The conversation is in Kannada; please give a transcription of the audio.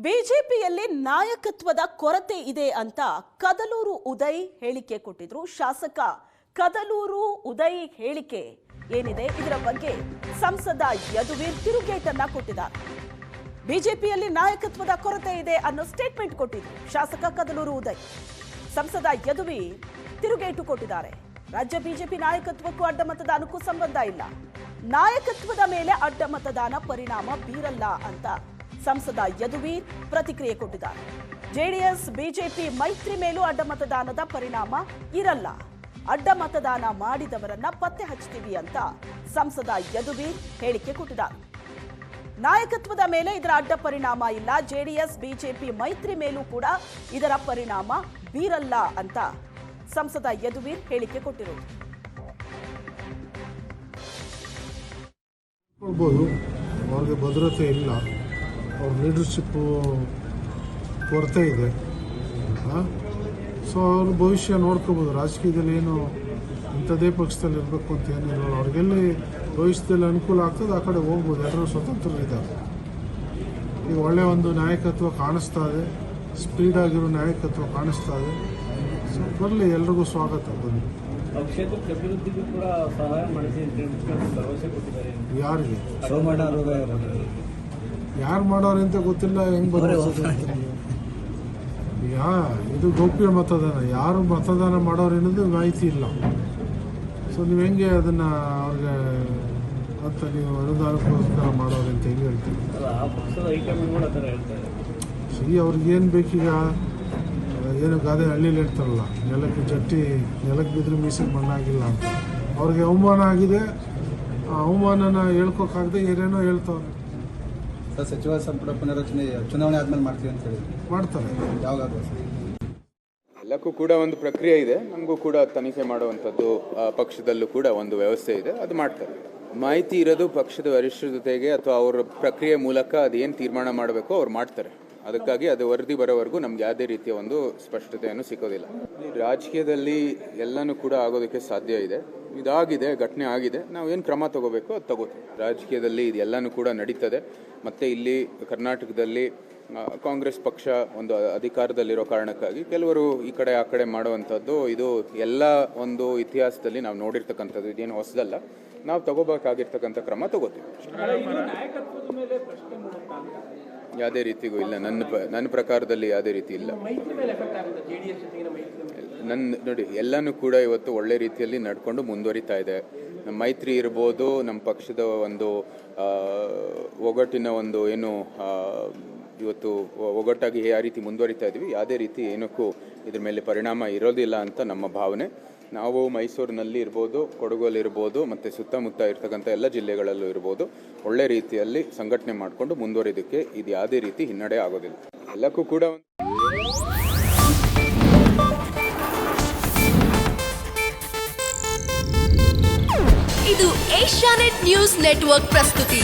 ಬಿಜೆಪಿಯಲ್ಲಿ ನಾಯಕತ್ವದ ಕೊರತೆ ಇದೆ ಅಂತ ಕದಲೂರು ಉದಯ್ ಹೇಳಿಕೆ ಕೊಟ್ಟಿದ್ರು. ಶಾಸಕ ಕದಲೂರು ಉದಯ್ ಹೇಳಿಕೆ ಏನಿದೆ ಇದರ ಬಗ್ಗೆ ಸಂಸದ ಯದುವೀರ್ ತಿರುಗೇಟನ್ನ ಕೊಟ್ಟಿದ್ದಾರೆ. ಬಿಜೆಪಿಯಲ್ಲಿ ನಾಯಕತ್ವದ ಕೊರತೆ ಇದೆ ಅನ್ನೋ ಸ್ಟೇಟ್ಮೆಂಟ್ ಕೊಟ್ಟಿದ್ರು ಶಾಸಕ ಕದಲೂರು ಉದಯ್. ಸಂಸದ ಯದುವೀರ್ ತಿರುಗೇಟು ಕೊಟ್ಟಿದ್ದಾರೆ. ರಾಜ್ಯ ಬಿಜೆಪಿ ನಾಯಕತ್ವಕ್ಕೂ ಅಡ್ಡ ಮತದಾನಕ್ಕೂ ಸಂಬಂಧ ಇಲ್ಲ, ನಾಯಕತ್ವದ ಮೇಲೆ ಅಡ್ಡ ಮತದಾನ ಪರಿಣಾಮ ಬೀರಲ್ಲ ಅಂತ ಸಂಸದ ಯದುವೀರ್ ಪ್ರತಿಕ್ರಿಯೆ ಕೊಟ್ಟಿದ್ದಾರೆ. ಜೆಡಿಎಸ್ ಬಿಜೆಪಿ ಮೈತ್ರಿ ಮೇಲೂ ಅಡ್ಡ ಮತದಾನದ ಪರಿಣಾಮ ಇರಲ್ಲ, ಅಡ್ಡ ಮತದಾನ ಮಾಡಿದವರನ್ನ ಪತ್ತೆ ಹಚ್ತೀವಿ ಅಂತ ಸಂಸದ ಯದುವೀರ್ ಹೇಳಿಕೆ ಕೊಟ್ಟಿದ್ದಾರೆ. ನಾಯಕತ್ವದ ಮೇಲೆ ಇದರ ಅಡ್ಡ ಪರಿಣಾಮ ಇಲ್ಲ, ಜೆಡಿಎಸ್ ಬಿಜೆಪಿ ಮೈತ್ರಿ ಮೇಲೂ ಕೂಡ ಇದರ ಪರಿಣಾಮ ಬೀರಲ್ಲ ಅಂತ ಸಂಸದ ಯದುವೀರ್ ಹೇಳಿಕೆ ಕೊಟ್ಟಿರೋದು. ಅವ್ರಿಗೆ ಭದ್ರತೆ ಇಲ್ಲ, ಅವ್ರ ಲೀಡರ್ಶಿಪ್ಪು ಕೊರತೆ ಇದೆ. ಸೊ ಅವ್ರ ಭವಿಷ್ಯ ನೋಡ್ಕೋಬೋದು. ರಾಜಕೀಯದಲ್ಲಿ ಏನು ಇಂಥದೇ ಪಕ್ಷದಲ್ಲಿ ಇರಬೇಕು ಅಂತ ಏನಿಲ್ಲ, ಅವ್ರಿಗೆಲ್ಲಿ ಭವಿಷ್ಯದಲ್ಲಿ ಅನುಕೂಲ ಆಗ್ತದೆ ಆ ಕಡೆ ಹೋಗ್ಬೋದು. ಎಲ್ಲರೂ ಸ್ವತಂತ್ರರಿದ್ದಾರೆ. ಈಗ ಒಳ್ಳೆಯ ಒಂದು ನಾಯಕತ್ವ ಕಾಣಿಸ್ತಾ ಇದೆ, ಸ್ಪೀಡ್ ಆಗಿರೋ ನಾಯಕತ್ವ ಕಾಣಿಸ್ತಾ ಇದೆ. ಸೊ ಬರಲಿ, ಎಲ್ರಿಗೂ ಸ್ವಾಗತ. ಬಂದು ಕ್ಷೇತ್ರಕ್ಕೆ ಅಭಿವೃದ್ಧಿಗೂ ಕೂಡ ಸಹಾಯ ಮಾಡಿಸಿ ಭರವಸೆ ಕೊಟ್ಟಿದ್ದಾರೆ. ಯಾರಿಗೆ ಯಾರು ಮಾಡೋರು ಅಂತ ಗೊತ್ತಿಲ್ಲ, ಹೆಂಗ್ ಭರವಸೆ? ಇದು ಗೌಪ್ಯ ಮತದಾನ, ಯಾರು ಮತದಾನ ಮಾಡೋರು ಅನ್ನೋದು ಮಾಹಿತಿ ಇಲ್ಲ. ಸೊ ನೀವು ಹೆಂಗೆ ಅದನ್ನ ಅವ್ರಿಗೆ ಅಂತ ನೀವು ಅನುದಾನಕ್ಕೋಸ್ಕರ ಮಾಡೋರು ಅಂತ ಹೆಂಗೆ ಹೇಳ್ತೀವಿ? ಸರಿ, ಅವ್ರಿಗೇನು ಬೇಕೀಗ? ಏನು ಗಾದೆ ಹಳ್ಳಿಲಿ ಹೇಳ್ತಾರಲ್ಲ, ನೆಲಕ್ಕೆ ಬಿದ್ದರೆ ಮೀಸಲು ಮಣ್ಣಾಗಿಲ್ಲ ಅಂತ. ಅವ್ರಿಗೆ ಅವಮಾನ ಆಗಿದೆ, ಆ ಅವಮಾನನ ಹೇಳ್ಕೊಕ್ಕಾಗದೆ ಏನೇನೋ ಹೇಳ್ತಾವ್ರೆ. ಸಚಿವ ಸಂಪುಟ ಪುನರಚನೆ ಚುನಾವಣೆ ಆದ್ಮೇಲೆ ಮಾಡ್ತೀವಿ ಅಂತ ಹೇಳಿ ಮಾಡ್ತಾರೆ. ಯಾವಾಗ? ಎಲ್ಲಕ್ಕೂ ಕೂಡ ಒಂದು ಪ್ರಕ್ರಿಯೆ ಇದೆ. ನಮಗೂ ಕೂಡ ತನಿಖೆ ಮಾಡುವಂಥದ್ದು ಪಕ್ಷದಲ್ಲೂ ಕೂಡ ಒಂದು ವ್ಯವಸ್ಥೆ ಇದೆ, ಅದು ಮಾಡ್ತಾರೆ. ಮಾಹಿತಿ ಇರೋದು ಪಕ್ಷದ ವರಿಷ್ಠರ ಜೊತೆಗೆ ಅಥವಾ ಅವರ ಪ್ರಕ್ರಿಯೆ ಮೂಲಕ ಅದೇನು ತೀರ್ಮಾನ ಮಾಡಬೇಕೋ ಅವ್ರು ಮಾಡ್ತಾರೆ. ಅದಕ್ಕಾಗಿ ಅದು ವರದಿ ಬರೋವರೆಗೂ ನಮ್ಗೆ ಯಾವುದೇ ರೀತಿಯ ಒಂದು ಸ್ಪಷ್ಟತೆಯನ್ನು ಸಿಗೋದಿಲ್ಲ. ರಾಜಕೀಯದಲ್ಲಿ ಎಲ್ಲನೂ ಕೂಡ ಆಗೋದಕ್ಕೆ ಸಾಧ್ಯ ಇದೆ. ಇದಾಗಿದೆ, ಘಟನೆ ಆಗಿದೆ, ನಾವು ಏನು ಕ್ರಮ ತಗೋಬೇಕು ಅದು ತಗೋತೀವಿ. ರಾಜಕೀಯದಲ್ಲಿ ಇದೆಲ್ಲನೂ ಕೂಡ ನಡೀತದೆ. ಮತ್ತು ಇಲ್ಲಿ ಕರ್ನಾಟಕದಲ್ಲಿ ಕಾಂಗ್ರೆಸ್ ಪಕ್ಷ ಒಂದು ಅಧಿಕಾರದಲ್ಲಿರೋ ಕಾರಣಕ್ಕಾಗಿ ಕೆಲವರು ಈ ಕಡೆ ಆ ಕಡೆ ಮಾಡುವಂಥದ್ದು ಇದು ಎಲ್ಲ ಒಂದು ಇತಿಹಾಸದಲ್ಲಿ ನಾವು ನೋಡಿರ್ತಕ್ಕಂಥದ್ದು. ಇದೇನು ಹೊಸದಲ್ಲ, ನಾವು ತಗೋಬೇಕಾಗಿರ್ತಕ್ಕಂಥ ಕ್ರಮ ತಗೋತೀವಿ. ಯಾವುದೇ ರೀತಿಗೂ ಇಲ್ಲ, ನನ್ನ ಪ್ರಕಾರದಲ್ಲಿ ಯಾವುದೇ ರೀತಿ ಇಲ್ಲ. ನೋಡಿ, ಎಲ್ಲನೂ ಕೂಡ ಇವತ್ತು ಒಳ್ಳೆ ರೀತಿಯಲ್ಲಿ ನಡ್ಕೊಂಡು ಮುಂದುವರಿತಾ ಇದೆ. ನಮ್ಮ ಮೈತ್ರಿ ಇರ್ಬೋದು, ನಮ್ಮ ಪಕ್ಷದ ಒಂದು ಒಗ್ಗಟ್ಟಿನ ಒಂದು ಏನು ಇವತ್ತು ಒಗ್ಗಟ್ಟಾಗಿ ಯಾವ ರೀತಿ ಮುಂದುವರಿತಾ ಇದ್ದೀವಿ, ಯಾವುದೇ ರೀತಿ ಏನಕ್ಕೂ ಇದ್ರ ಮೇಲೆ ಪರಿಣಾಮ ಇರೋದಿಲ್ಲ ಅಂತ ನಮ್ಮ ಭಾವನೆ. ನಾವು ಮೈಸೂರಿನಲ್ಲಿ ಇರ್ಬೋದು, ಕೊಡಗಲ್ಲಿರ್ಬೋದು, ಮತ್ತು ಸುತ್ತಮುತ್ತ ಇರ್ತಕ್ಕಂಥ ಎಲ್ಲ ಜಿಲ್ಲೆಗಳಲ್ಲೂ ಇರ್ಬೋದು, ಒಳ್ಳೆ ರೀತಿಯಲ್ಲಿ ಸಂಘಟನೆ ಮಾಡಿಕೊಂಡು ಮುಂದುವರಿಯೋದಕ್ಕೆ ಇದು ಯಾವುದೇ ರೀತಿ ಹಿನ್ನಡೆ ಆಗೋದಿಲ್ಲ. ಎಲ್ಲಕ್ಕೂ ಕೂಡ ಇದು ಏಷ್ಯಾನೆಟ್ ನ್ಯೂಸ್ ನೆಟ್ವರ್ಕ್ ಪ್ರಸ್ತುತಿ.